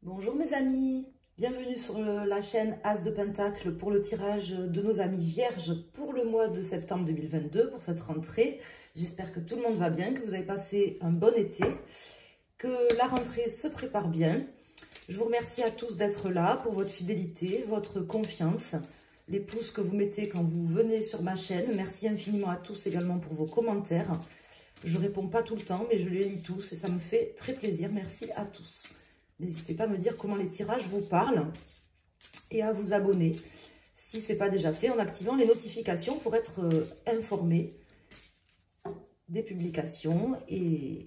Bonjour mes amis, bienvenue sur la chaîne As de Pentacle pour le tirage de nos amis vierges pour le mois de septembre 2022, pour cette rentrée. J'espère que tout le monde va bien, que vous avez passé un bon été, que la rentrée se prépare bien. Je vous remercie à tous d'être là pour votre fidélité, votre confiance, les pouces que vous mettez quand vous venez sur ma chaîne. Merci infiniment à tous également pour vos commentaires. Je ne réponds pas tout le temps, mais je les lis tous et ça me fait très plaisir. Merci à tous. N'hésitez pas à me dire comment les tirages vous parlent et à vous abonner si ce n'est pas déjà fait en activant les notifications pour être informé des publications. Et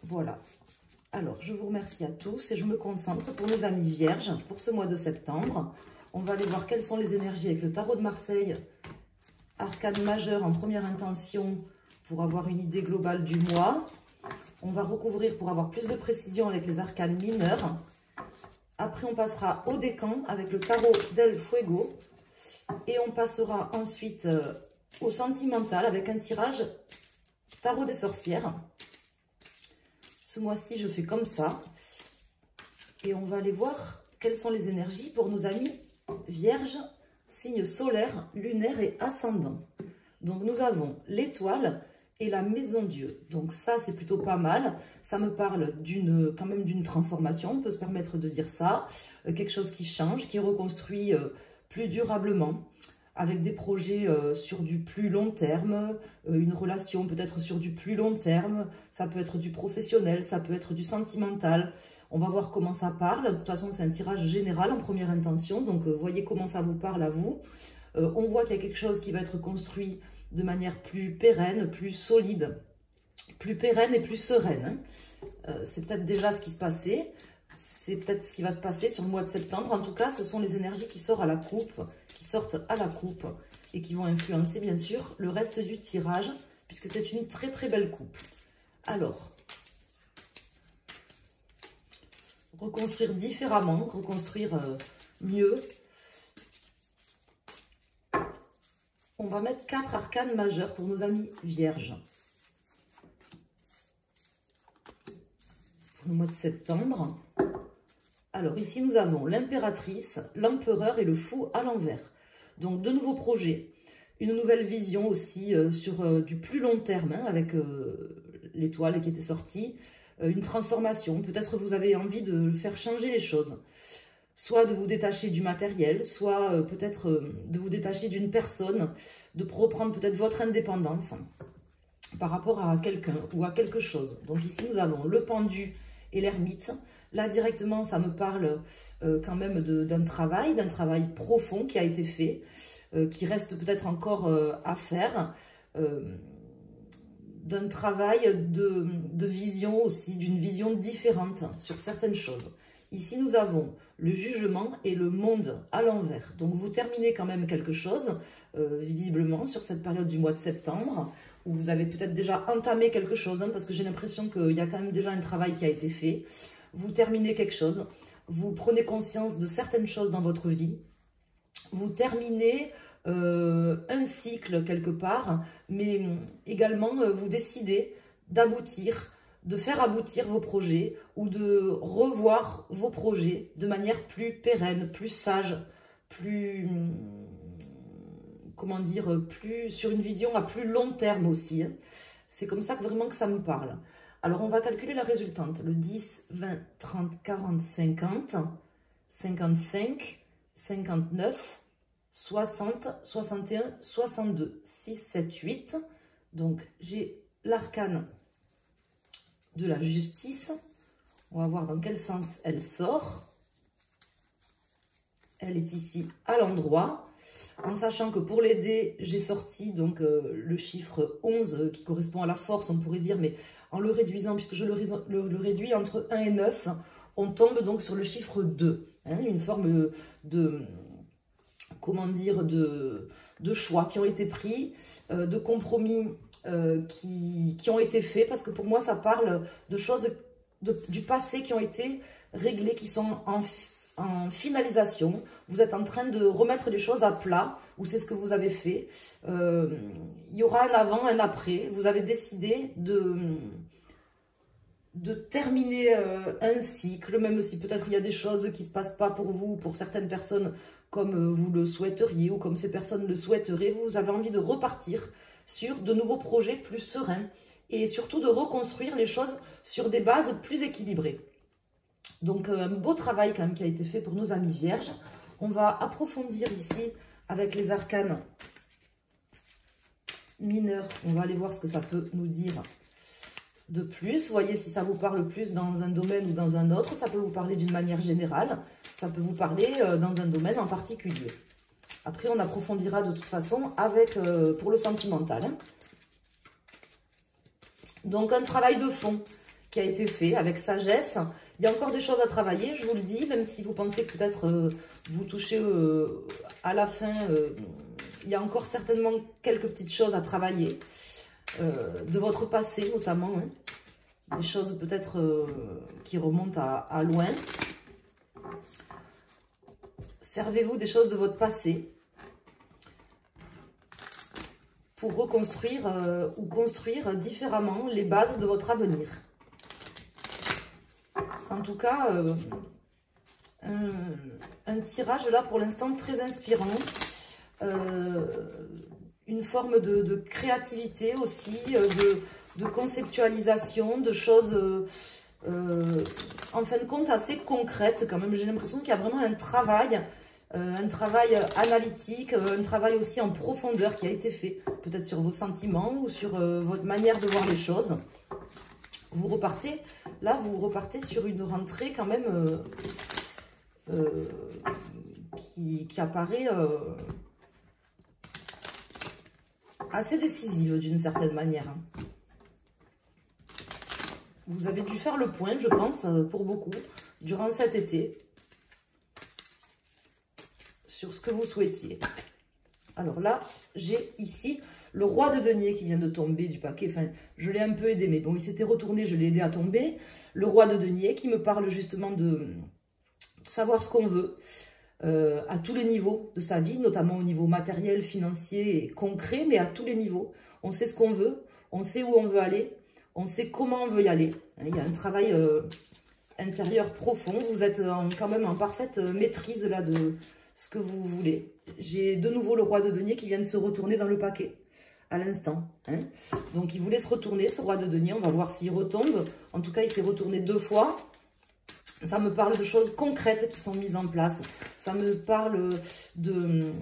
voilà. Alors, je vous remercie à tous et je me concentre pour nos amis vierges pour ce mois de septembre. On va aller voir quelles sont les énergies avec le tarot de Marseille, arcane majeur en première intention pour avoir une idée globale du mois. On va recouvrir pour avoir plus de précision avec les arcanes mineurs. Après, on passera au décan avec le tarot del Fuego. Et on passera ensuite au sentimental avec un tirage tarot des sorcières. Ce mois-ci, je fais comme ça. Et on va aller voir quelles sont les énergies pour nos amis vierges, signes solaires, lunaires et ascendants. Donc, nous avons l'étoile et la maison Dieu. Donc ça, c'est plutôt pas mal. Ça me parle quand même d'une transformation, on peut se permettre de dire ça. Quelque chose qui change, qui reconstruit plus durablement, avec des projets sur du plus long terme, une relation peut-être sur du plus long terme, ça peut être du professionnel, ça peut être du sentimental. On va voir comment ça parle. De toute façon, c'est un tirage général en première intention, donc voyez comment ça vous parle à vous. On voit qu'il y a quelque chose qui va être construit de manière plus pérenne, plus solide, plus pérenne et plus sereine. C'est peut-être déjà ce qui se passait, c'est peut-être ce qui va se passer sur le mois de septembre. En tout cas, ce sont les énergies qui sortent à la coupe, et qui vont influencer bien sûr le reste du tirage, puisque c'est une très très belle coupe. Alors, reconstruire différemment, reconstruire mieux. On va mettre 4 arcanes majeures pour nos amis vierges. Pour le mois de septembre. Alors ici, nous avons l'impératrice, l'empereur et le fou à l'envers. Donc de nouveaux projets, une nouvelle vision aussi sur du plus long terme, hein, avec l'étoile qui était sortie. Une transformation, peut-être vous avez envie de faire changer les choses. Soit de vous détacher du matériel, soit peut-être de vous détacher d'une personne, de reprendre peut-être votre indépendance par rapport à quelqu'un ou à quelque chose. Donc ici, nous avons le pendu et l'ermite. Là, directement, ça me parle quand même d'un travail profond qui a été fait, qui reste peut-être encore à faire, d'un travail de vision aussi, d'une vision différente sur certaines choses. Ici, nous avons le jugement et le monde à l'envers. Donc, vous terminez quand même quelque chose, visiblement, sur cette période du mois de septembre, où vous avez peut-être déjà entamé quelque chose, hein, parce que j'ai l'impression qu'il y a quand même déjà un travail qui a été fait. Vous terminez quelque chose, vous prenez conscience de certaines choses dans votre vie, vous terminez un cycle quelque part, mais également vous décidez d'aboutir, de faire aboutir vos projets ou de revoir vos projets de manière plus pérenne, plus sage, plus, comment dire, plus sur une vision à plus long terme aussi. C'est comme ça que vraiment que ça me parle. Alors, on va calculer la résultante. Le 10, 20, 30, 40, 50, 55, 59, 60, 61, 62, 6, 7, 8. Donc, j'ai l'arcane de la justice. On va voir dans quel sens elle sort. Elle est ici à l'endroit. En sachant que pour l'aider, j'ai sorti donc le chiffre 11 qui correspond à la force, on pourrait dire, mais en le réduisant, puisque je le réduis entre 1 et 9, on tombe donc sur le chiffre 2. Hein, une forme de, comment dire, de choix qui ont été pris, de compromis qui ont été faits, parce que pour moi, ça parle de choses du passé qui ont été réglées, qui sont en finalisation. Vous êtes en train de remettre les choses à plat, ou c'est ce que vous avez fait. Il y aura un avant, un après. Vous avez décidé terminer un cycle, même si peut-être il y a des choses qui ne se passent pas pour vous, pour certaines personnes, comme vous le souhaiteriez ou comme ces personnes le souhaiteraient. Vous avez envie de repartir sur de nouveaux projets plus sereins et surtout de reconstruire les choses sur des bases plus équilibrées. Donc un beau travail quand même qui a été fait pour nos amis vierges. On va approfondir ici avec les arcanes mineurs. On va aller voir ce que ça peut nous dire de plus. Voyez si ça vous parle plus dans un domaine ou dans un autre. Ça peut vous parler d'une manière générale. Ça peut vous parler dans un domaine en particulier. Après, on approfondira de toute façon avec pour le sentimental. Donc, un travail de fond qui a été fait avec sagesse. Il y a encore des choses à travailler, je vous le dis, même si vous pensez que peut-être vous touchez à la fin, il y a encore certainement quelques petites choses à travailler, de votre passé notamment, hein. Des choses peut-être qui remontent à loin. Servez-vous des choses de votre passé pour reconstruire ou construire différemment les bases de votre avenir. En tout cas, un tirage là pour l'instant très inspirant. Une forme de créativité aussi, de conceptualisation, de choses en fin de compte assez concrètes quand même. J'ai l'impression qu'il y a vraiment un travail analytique, un travail aussi en profondeur qui a été fait, peut-être sur vos sentiments ou sur votre manière de voir les choses. Vous repartez sur une rentrée quand même qui apparaît assez décisive d'une certaine manière. Vous avez dû faire le point, je pense, pour beaucoup, durant cet été, sur ce que vous souhaitiez. Alors là, j'ai ici le roi de denier qui vient de tomber du paquet. Enfin, je l'ai un peu aidé, mais bon, il s'était retourné, je l'ai aidé à tomber. Le roi de denier qui me parle justement de savoir ce qu'on veut à tous les niveaux de sa vie, notamment au niveau matériel, financier et concret, mais à tous les niveaux. On sait ce qu'on veut, on sait où on veut aller, on sait comment on veut y aller. Il y a un travail intérieur profond. Vous êtes quand même en parfaite maîtrise là de ce que vous voulez. J'ai de nouveau le roi de denier qui vient de se retourner dans le paquet à l'instant. Hein. Donc, il voulait se retourner, ce roi de denier. On va voir s'il retombe. En tout cas, il s'est retourné 2 fois. Ça me parle de choses concrètes qui sont mises en place. Ça me parle d'une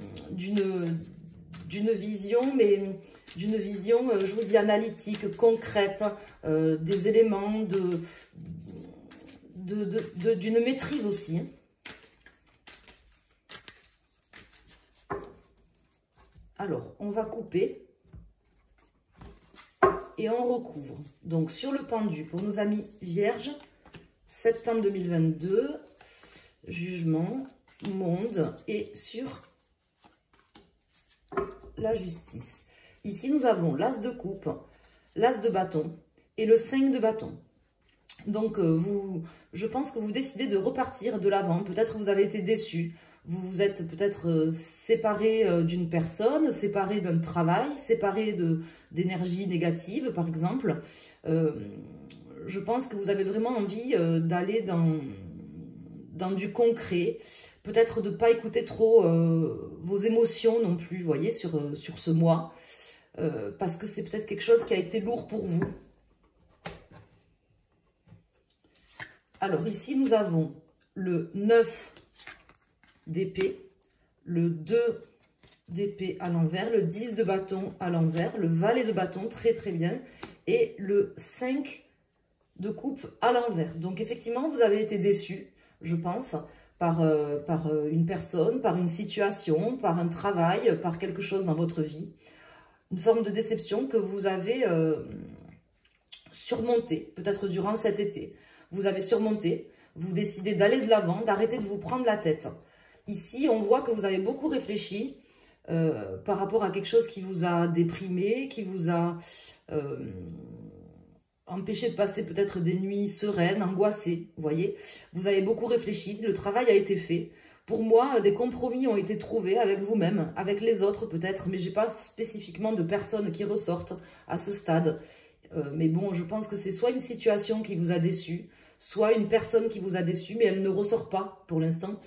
vision, mais d'une vision, je vous dis, analytique, concrète, des éléments, d'une maîtrise aussi. Alors, on va couper et on recouvre. Donc, sur le pendu, pour nos amis vierges, septembre 2022, jugement, monde et sur la justice. Ici, nous avons l'as de coupe, l'as de bâton et le 5 de bâton. Donc, je pense que vous décidez de repartir de l'avant. Peut-être vous avez été déçu. Vous vous êtes peut-être séparé d'une personne, séparé d'un travail, séparé d'énergie négative, par exemple. Je pense que vous avez vraiment envie d'aller dans du concret. Peut-être de ne pas écouter trop vos émotions non plus, vous voyez, sur ce mois. Parce que c'est peut-être quelque chose qui a été lourd pour vous. Alors ici, nous avons le 9 d'épée, le 2 d'épée à l'envers, le 10 de bâton à l'envers, le valet de bâton, très très bien, et le 5 de coupe à l'envers. Donc effectivement, vous avez été déçu, je pense, par une personne, par une situation, par un travail, par quelque chose dans votre vie. Une forme de déception que vous avez surmontée, peut-être durant cet été. Vous avez surmonté, vous décidez d'aller de l'avant, d'arrêter de vous prendre la tête. Ici, on voit que vous avez beaucoup réfléchi par rapport à quelque chose qui vous a déprimé, qui vous a empêché de passer peut-être des nuits sereines, angoissées, vous voyez. Vous avez beaucoup réfléchi, le travail a été fait. Pour moi, des compromis ont été trouvés avec vous-même, avec les autres peut-être, mais je n'ai pas spécifiquement de personnes qui ressortent à ce stade. Mais bon, je pense que c'est soit une situation qui vous a déçu, soit une personne qui vous a déçu, mais elle ne ressort pas pour l'instant.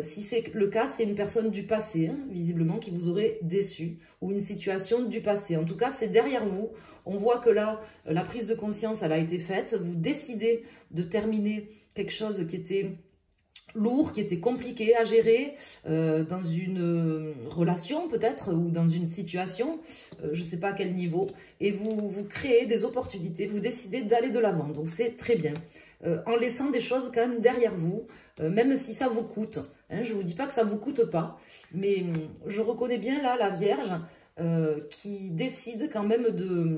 Si c'est le cas, c'est une personne du passé, hein, visiblement, qui vous aurait déçu, ou une situation du passé. En tout cas, c'est derrière vous. On voit que là, la prise de conscience, elle a été faite. Vous décidez de terminer quelque chose qui était lourd, qui était compliqué à gérer dans une relation peut-être, ou dans une situation, je ne sais pas à quel niveau, et vous créez des opportunités, vous décidez d'aller de l'avant, donc c'est très bien. En laissant des choses quand même derrière vous, même si ça vous coûte, hein, je ne vous dis pas que ça ne vous coûte pas, mais je reconnais bien là la Vierge qui décide quand même de,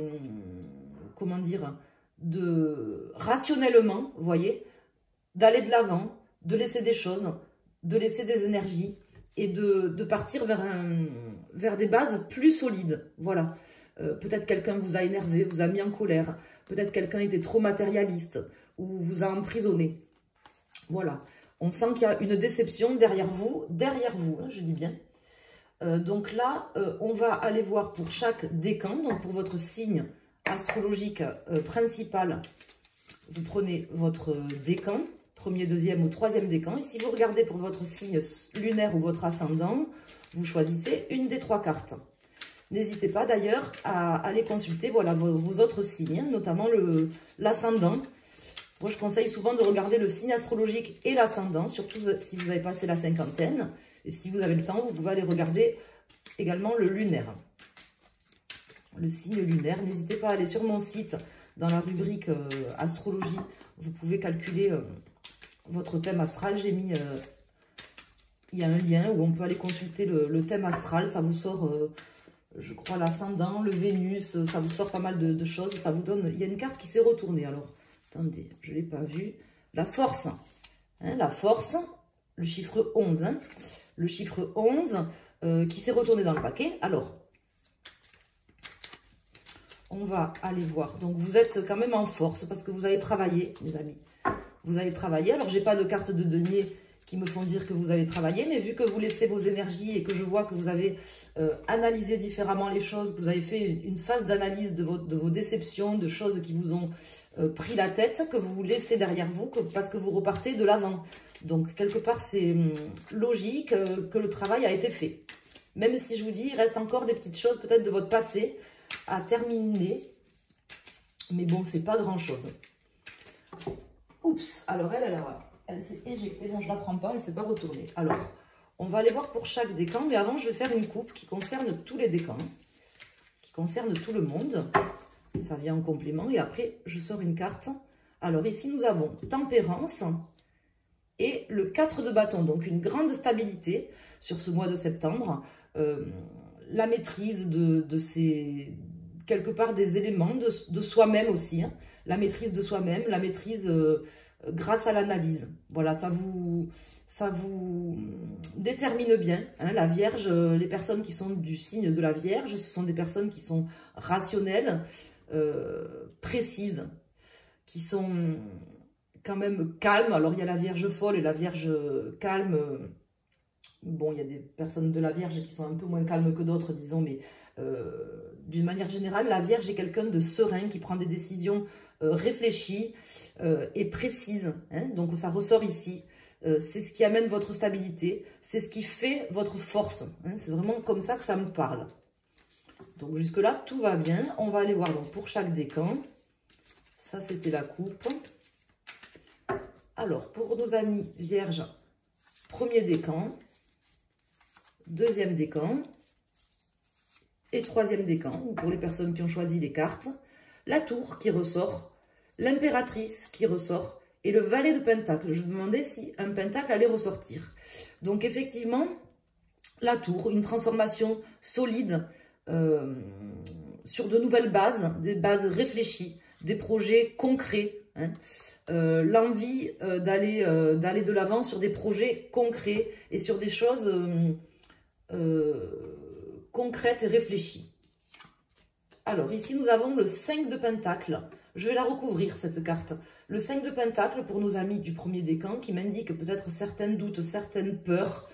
comment dire, de rationnellement, vous voyez, d'aller de l'avant, de laisser des choses, de laisser des énergies et de partir vers des bases plus solides. Voilà. Peut-être quelqu'un vous a énervé, vous a mis en colère. Peut-être quelqu'un était trop matérialiste ou vous a emprisonné. Voilà. On sent qu'il y a une déception derrière vous, hein, je dis bien. Donc là, on va aller voir pour chaque décan, donc pour votre signe astrologique principal, vous prenez votre décan, premier, deuxième ou troisième décan. Et si vous regardez pour votre signe lunaire ou votre ascendant, vous choisissez une des 3 cartes. N'hésitez pas d'ailleurs à aller consulter voilà, vos autres signes, notamment l'ascendant. Moi, je conseille souvent de regarder le signe astrologique et l'ascendant, surtout si vous avez passé la cinquantaine. Et si vous avez le temps, vous pouvez aller regarder également le lunaire. Le signe lunaire. N'hésitez pas à aller sur mon site, dans la rubrique astrologie. Vous pouvez calculer votre thème astral. J'ai mis, il y a un lien où on peut aller consulter le thème astral. Ça vous sort, je crois, l'ascendant, le Vénus. Ça vous sort pas mal de choses. Ça vous donne, il y a une carte qui s'est retournée. Alors, attendez, je ne l'ai pas vue. La force. Hein, la force, le chiffre 11. Hein, le chiffre 11 qui s'est retourné dans le paquet. Alors, on va aller voir. Donc, vous êtes quand même en force parce que vous avez travaillé, mes amis. Vous avez travaillé. Alors, j'ai pas de carte de denier qui me font dire que vous avez travaillé, mais vu que vous laissez vos énergies et que je vois que vous avez analysé différemment les choses, que vous avez fait une phase d'analyse de vos déceptions, de choses qui vous ont pris la tête, que vous laissez derrière vous parce que vous repartez de l'avant. Donc, quelque part, c'est logique que le travail a été fait. Même si je vous dis, il reste encore des petites choses peut-être de votre passé à terminer. Mais bon, c'est pas grand-chose. Oups, alors elle s'est éjectée. Bon, je la prends pas, elle ne s'est pas retournée. Alors, on va aller voir pour chaque décan. Mais avant, je vais faire une coupe qui concerne tous les décans. Qui concerne tout le monde. Ça vient en complément. Et après, je sors une carte. Alors, ici, nous avons Tempérance et le 4 de bâton. Donc, une grande stabilité sur ce mois de septembre. La maîtrise de ces, quelque part, des éléments de soi-même aussi. Hein. La maîtrise de soi-même, la maîtrise grâce à l'analyse. Voilà, ça vous détermine bien. Hein, la Vierge, les personnes qui sont du signe de la Vierge, ce sont des personnes qui sont rationnelles, précises, qui sont quand même calmes. Alors, il y a la Vierge folle et la Vierge calme. Bon, il y a des personnes de la Vierge qui sont un peu moins calmes que d'autres, disons, mais d'une manière générale, la Vierge est quelqu'un de serein, qui prend des décisions réfléchies et précises. Hein, donc, ça ressort ici. C'est ce qui amène votre stabilité. C'est ce qui fait votre force. Hein, c'est vraiment comme ça que ça me parle. Donc, jusque-là, tout va bien. On va aller voir donc, pour chaque décan. Ça, c'était la coupe. Alors, pour nos amis Vierges, premier décan, deuxième décan et troisième décan, ou pour les personnes qui ont choisi les cartes, la tour qui ressort, l'impératrice qui ressort et le valet de pentacle. Je me demandais si un pentacle allait ressortir. Donc effectivement, la tour, une transformation solide sur de nouvelles bases, des bases réfléchies, des projets concrets, hein. L'envie d'aller de l'avant sur des projets concrets et sur des choses concrètes et réfléchies. Alors ici nous avons le 5 de pentacle. Je vais la recouvrir cette carte. Le 5 de pentacle pour nos amis du premier décan qui m'indique peut-être certains doutes, certaines peurs,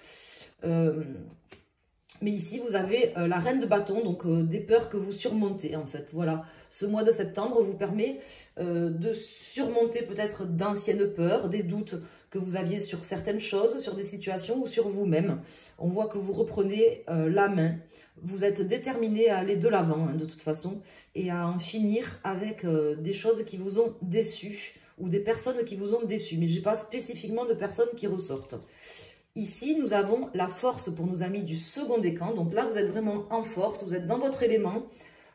Mais ici, vous avez la reine de bâton, donc des peurs que vous surmontez en fait. Voilà, ce mois de septembre vous permet de surmonter peut-être d'anciennes peurs, des doutes que vous aviez sur certaines choses, sur des situations ou sur vous-même. On voit que vous reprenez la main. Vous êtes déterminé à aller de l'avant hein, de toute façon et à en finir avec des choses qui vous ont déçu ou des personnes qui vous ont déçu. Mais je n'ai pas spécifiquement de personnes qui ressortent. Ici, nous avons la force pour nos amis du second décan. Donc là, vous êtes vraiment en force, vous êtes dans votre élément.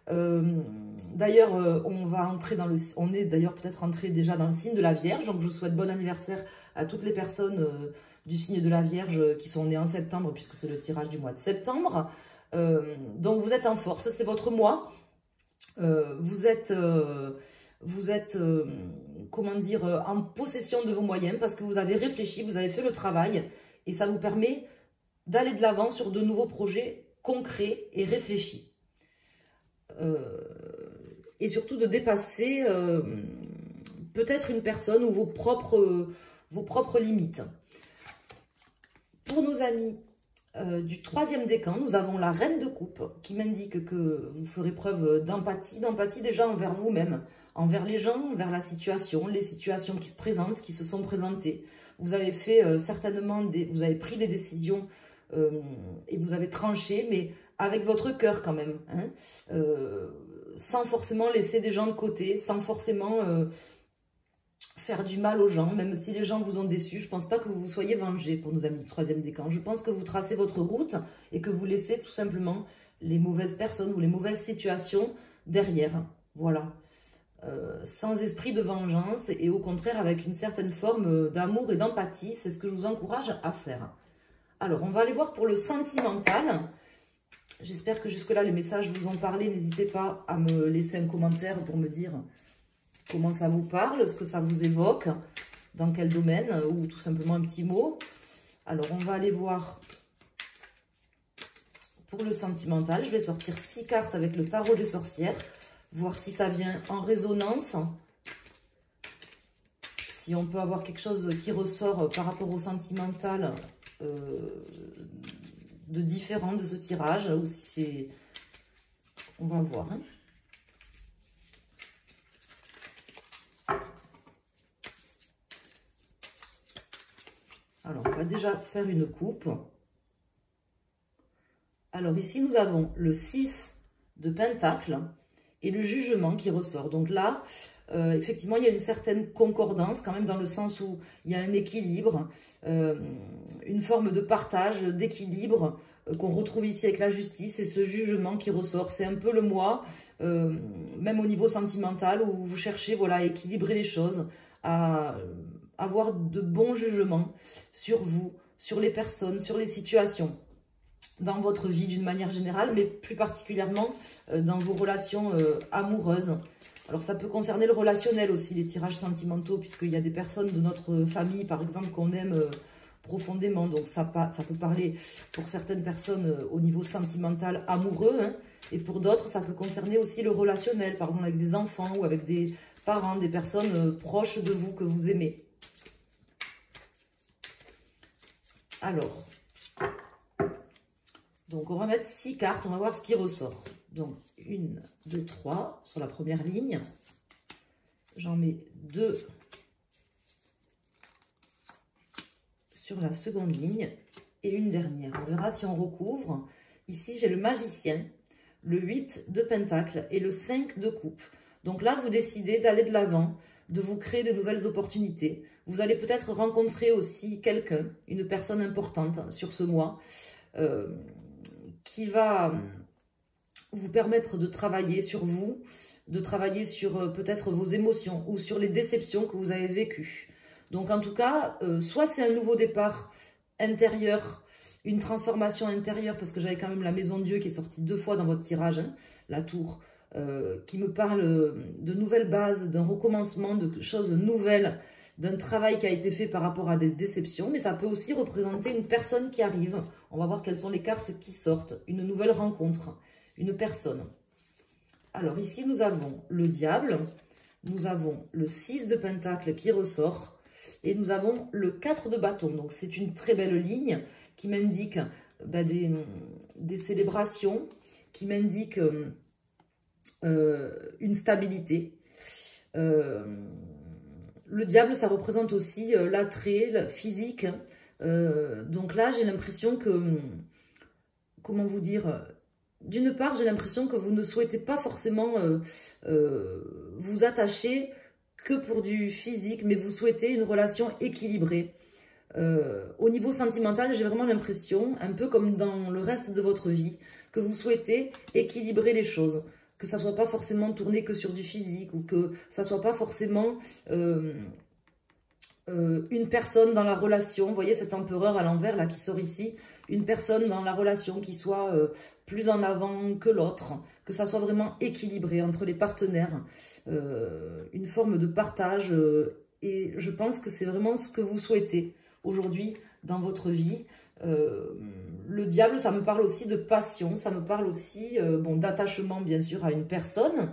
D'ailleurs, on est d'ailleurs peut-être entré déjà dans le signe de la Vierge. Donc, je vous souhaite bon anniversaire à toutes les personnes du signe de la Vierge qui sont nées en septembre, puisque c'est le tirage du mois de septembre. Donc, vous êtes en force, c'est votre mois. Vous êtes comment dire, en possession de vos moyens parce que vous avez réfléchi, vous avez fait le travail. Et ça vous permet d'aller de l'avant sur de nouveaux projets concrets et réfléchis. Et surtout de dépasser peut-être une personne ou vos propres limites. Pour nos amis du troisième décan, nous avons la reine de coupe qui m'indique que vous ferez preuve d'empathie déjà envers vous-même, envers les gens, envers la situation, les situations qui se présentent, qui se sont présentées. Vous avez fait certainement, vous avez pris des décisions et vous avez tranché, mais avec votre cœur quand même, hein, sans forcément laisser des gens de côté, sans forcément faire du mal aux gens, même si les gens vous ont déçus. Je ne pense pas que vous vous soyez vengé pour nos amis du troisième décan. Je pense que vous tracez votre route et que vous laissez tout simplement les mauvaises personnes ou les mauvaises situations derrière. Voilà. Sans esprit de vengeance et au contraire avec une certaine forme d'amour et d'empathie. C'est ce que je vous encourage à faire. Alors, on va aller voir pour le sentimental. J'espère que jusque-là, les messages vous ont parlé. N'hésitez pas à me laisser un commentaire pour me dire comment ça vous parle, ce que ça vous évoque, dans quel domaine, ou tout simplement un petit mot. Alors, on va aller voir pour le sentimental. Je vais sortir 6 cartes avec le tarot des sorcières. Voir si ça vient en résonance, si on peut avoir quelque chose qui ressort par rapport au sentimental de différent de ce tirage, ou si c'est... On va voir. Hein. Alors, on va déjà faire une coupe. Alors, ici, nous avons le 6 de Pentacle et le jugement qui ressort. Donc là, effectivement, il y a une certaine concordance quand même dans le sens où il y a un équilibre, une forme de partage, d'équilibre qu'on retrouve ici avec la justice et ce jugement qui ressort. C'est un peu le moi, même au niveau sentimental, où vous cherchez voilà, à équilibrer les choses, à avoir de bons jugements sur vous, sur les personnes, sur les situations, dans votre vie d'une manière générale, mais plus particulièrement dans vos relations amoureuses. Alors ça peut concerner le relationnel aussi, les tirages sentimentaux, puisqu'il y a des personnes de notre famille, par exemple, qu'on aime profondément. Donc ça peut parler pour certaines personnes au niveau sentimental amoureux, hein, et pour d'autres, ça peut concerner aussi le relationnel, par exemple avec des enfants ou avec des parents, des personnes proches de vous que vous aimez. Alors... Donc, on va mettre 6 cartes, on va voir ce qui ressort. Donc, 1, 2, 3 sur la première ligne. J'en mets 2 sur la seconde ligne et une dernière. On verra si on recouvre. Ici, j'ai le magicien, le 8 de pentacle et le 5 de coupe. Donc là, vous décidez d'aller de l'avant, de vous créer de nouvelles opportunités. Vous allez peut-être rencontrer aussi quelqu'un, une personne importante sur ce mois, qui va vous permettre de travailler sur vous, de travailler sur peut-être vos émotions ou sur les déceptions que vous avez vécues. Donc en tout cas, soit c'est un nouveau départ intérieur, une transformation intérieure, parce que j'avais quand même la maison de Dieu qui est sortie 2 fois dans votre tirage, hein, la tour, qui me parle de nouvelles bases, d'un recommencement, de choses nouvelles, d'un travail qui a été fait par rapport à des déceptions, mais ça peut aussi représenter une personne qui arrive. On va voir quelles sont les cartes qui sortent. Une nouvelle rencontre, une personne. Alors ici, nous avons le diable, nous avons le 6 de pentacle qui ressort, et nous avons le 4 de bâton. Donc c'est une très belle ligne qui m'indique des célébrations qui m'indiquent une stabilité. Le diable, ça représente aussi l'attrait, le physique. Donc là, j'ai l'impression que, comment vous dire, d'une part, j'ai l'impression que vous ne souhaitez pas forcément vous attacher que pour du physique, mais vous souhaitez une relation équilibrée. Au niveau sentimental, j'ai vraiment l'impression, un peu comme dans le reste de votre vie, que vous souhaitez équilibrer les choses. Que ça ne soit pas forcément tourné que sur du physique ou que ça ne soit pas forcément une personne dans la relation. Vous voyez cet empereur à l'envers là qui sort ici. Une personne dans la relation qui soit plus en avant que l'autre. Que ça soit vraiment équilibré entre les partenaires. Une forme de partage. Et je pense que c'est vraiment ce que vous souhaitez aujourd'hui dans votre vie. Le diable, ça me parle aussi de passion, ça me parle aussi bon, d'attachement bien sûr à une personne,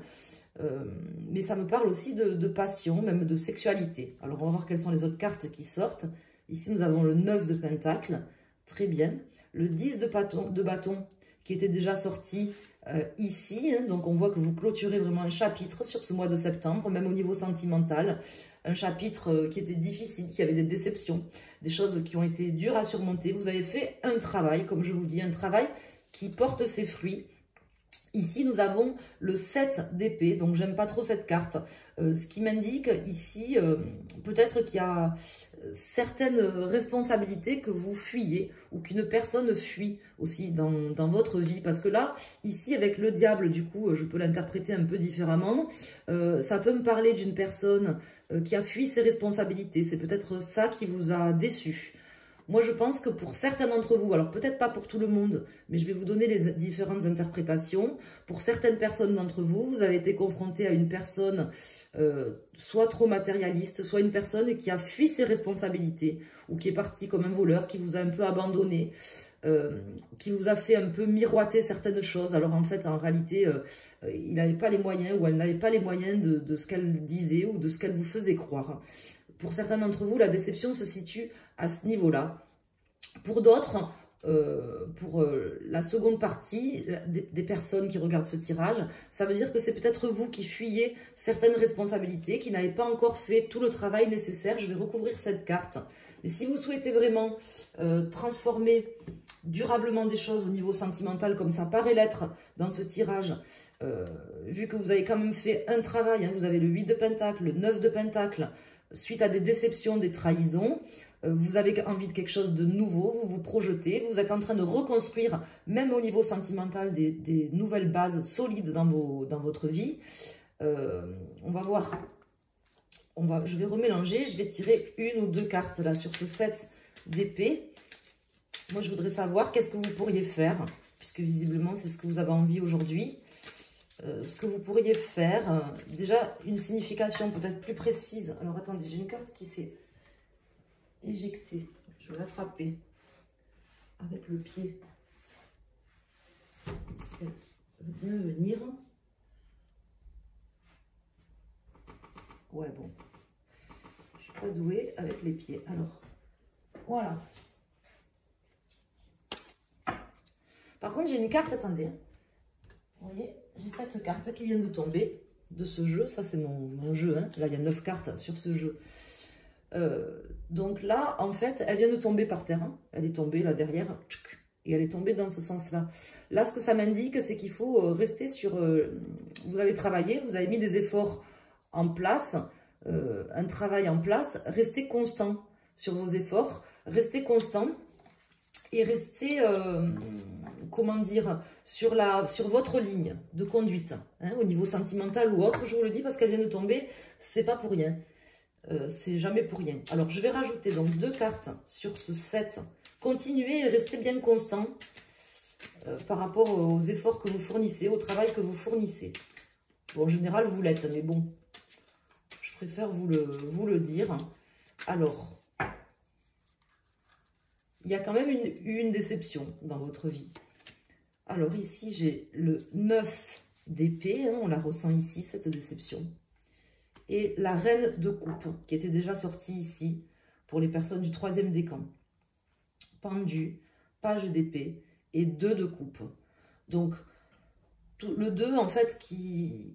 mais ça me parle aussi de passion, même de sexualité. Alors on va voir quelles sont les autres cartes qui sortent. Ici nous avons le 9 de Pentacle, très bien. Le 10 de bâton qui était déjà sorti ici, hein, donc on voit que vous clôturez vraiment un chapitre sur ce mois de septembre, même au niveau sentimental. Un chapitre qui était difficile, qui avait des déceptions, des choses qui ont été dures à surmonter. Vous avez fait un travail, comme je vous dis, un travail qui porte ses fruits. Ici, nous avons le 7 d'épée, donc j'aime pas trop cette carte. Ce qui m'indique ici, peut-être qu'il y a certaines responsabilités que vous fuyez ou qu'une personne fuit aussi dans votre vie. Parce que là, ici, avec le diable, du coup, je peux l'interpréter un peu différemment. Ça peut me parler d'une personne qui a fui ses responsabilités. C'est peut-être ça qui vous a déçu. Moi, je pense que pour certains d'entre vous, alors peut-être pas pour tout le monde, mais je vais vous donner les différentes interprétations. Pour certaines personnes d'entre vous, vous avez été confronté à une personne soit trop matérialiste, soit une personne qui a fui ses responsabilités ou qui est partie comme un voleur, qui vous a un peu abandonné, qui vous a fait un peu miroiter certaines choses. Alors en fait, en réalité, il n'avait pas les moyens ou elle n'avait pas les moyens de ce qu'elle disait ou de ce qu'elle vous faisait croire. Pour certains d'entre vous, la déception se situe à ce niveau-là. Pour d'autres, pour la seconde partie des personnes qui regardent ce tirage, ça veut dire que c'est peut-être vous qui fuyez certaines responsabilités, qui n'avez pas encore fait tout le travail nécessaire. Je vais recouvrir cette carte. Mais si vous souhaitez vraiment transformer durablement des choses au niveau sentimental, comme ça paraît l'être dans ce tirage, vu que vous avez quand même fait un travail, hein, vous avez le 8 de Pentacle, le 9 de Pentacle, suite à des déceptions, des trahisons, vous avez envie de quelque chose de nouveau, vous vous projetez, vous êtes en train de reconstruire, même au niveau sentimental, des nouvelles bases solides dans votre vie. On va voir, je vais remélanger, je vais tirer une ou deux cartes là sur ce 7 d'épée. Moi, je voudrais savoir qu'est-ce que vous pourriez faire, puisque visiblement, c'est ce que vous avez envie aujourd'hui. Ce que vous pourriez faire, déjà une signification peut-être plus précise. Alors attendez, j'ai une carte qui s'est éjectée, je vais l'attraper avec le pied, si elle veut bien venir. Ouais, bon, je suis pas douée avec les pieds, alors voilà. Par contre, j'ai une carte, attendez, vous voyez, j'ai cette carte qui vient de tomber de ce jeu. Ça, c'est mon jeu. Hein. Là, il y a 9 cartes sur ce jeu. Donc là, en fait, elle vient de tomber par terre. Hein. Elle est tombée là derrière. Et elle est tombée dans ce sens-là. Là, ce que ça m'indique, c'est qu'il faut rester sur... vous avez travaillé, vous avez mis des efforts en place, un travail en place. Restez constant sur vos efforts. Restez constant. Et restez, comment dire, sur votre ligne de conduite, hein, au niveau sentimental ou autre. Je vous le dis parce qu'elle vient de tomber, c'est pas pour rien. C'est jamais pour rien. Alors, je vais rajouter donc 2 cartes sur ce 7. Continuez et restez bien constant par rapport aux efforts que vous fournissez, au travail que vous fournissez. Bon, en général, vous l'êtes, mais bon, je préfère vous le dire. Alors... il y a quand même une déception dans votre vie. Alors ici, j'ai le 9 d'épée. Hein, on la ressent ici, cette déception. Et la reine de coupe, qui était déjà sortie ici, pour les personnes du 3e décan. Pendu, page d'épée et 2 de coupe. Donc, le 2, en fait,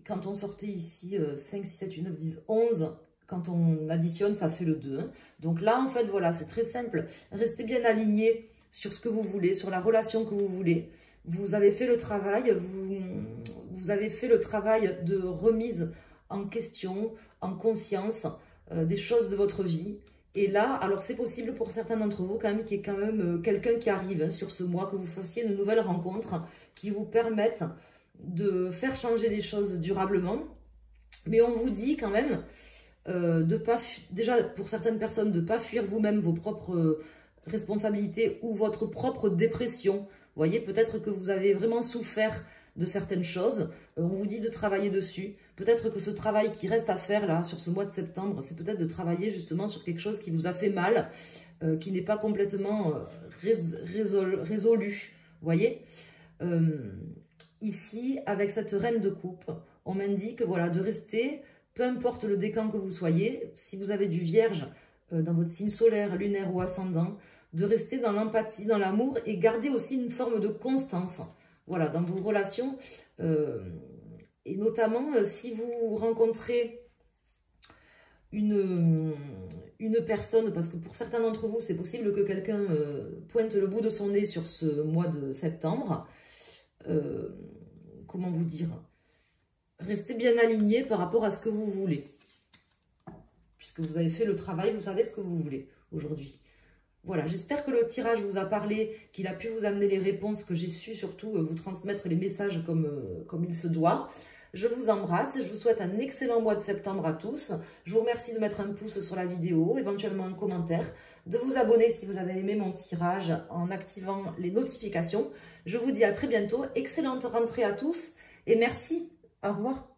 quand on sortait ici 5, 6, 7, 8, 9, 10, 11, quand on additionne, ça fait le 2. Donc là, en fait, voilà, c'est très simple. Restez bien aligné sur ce que vous voulez, sur la relation que vous voulez. Vous avez fait le travail, vous avez fait le travail de remise en question, en conscience des choses de votre vie. Et là, alors c'est possible pour certains d'entre vous quand même qu'il y ait quand même quelqu'un qui arrive hein, sur ce mois, que vous fassiez une nouvelle rencontre qui vous permette de faire changer les choses durablement. Mais on vous dit quand même de pas, déjà pour certaines personnes, de ne pas fuir vous-même vos propres responsabilités ou votre propre dépression. Vous voyez, peut-être que vous avez vraiment souffert de certaines choses. On vous dit de travailler dessus. Peut-être que ce travail qui reste à faire là sur ce mois de septembre, c'est peut-être de travailler justement sur quelque chose qui vous a fait mal, qui n'est pas complètement résolu. Vous voyez, ici, avec cette reine de coupe, on m'indique voilà, de rester, peu importe le décan que vous soyez, si vous avez du vierge dans votre signe solaire, lunaire ou ascendant, de rester dans l'empathie, dans l'amour et garder aussi une forme de constance. Voilà, dans vos relations, et notamment si vous rencontrez une personne, parce que pour certains d'entre vous, c'est possible que quelqu'un pointe le bout de son nez sur ce mois de septembre. Comment vous dire? Restez bien aligné par rapport à ce que vous voulez. Puisque vous avez fait le travail, vous savez ce que vous voulez aujourd'hui. Voilà, j'espère que le tirage vous a parlé, qu'il a pu vous amener les réponses, que j'ai su surtout vous transmettre les messages comme il se doit. Je vous embrasse et je vous souhaite un excellent mois de septembre à tous. Je vous remercie de mettre un pouce sur la vidéo, éventuellement un commentaire, de vous abonner si vous avez aimé mon tirage en activant les notifications. Je vous dis à très bientôt, excellente rentrée à tous et merci, au revoir.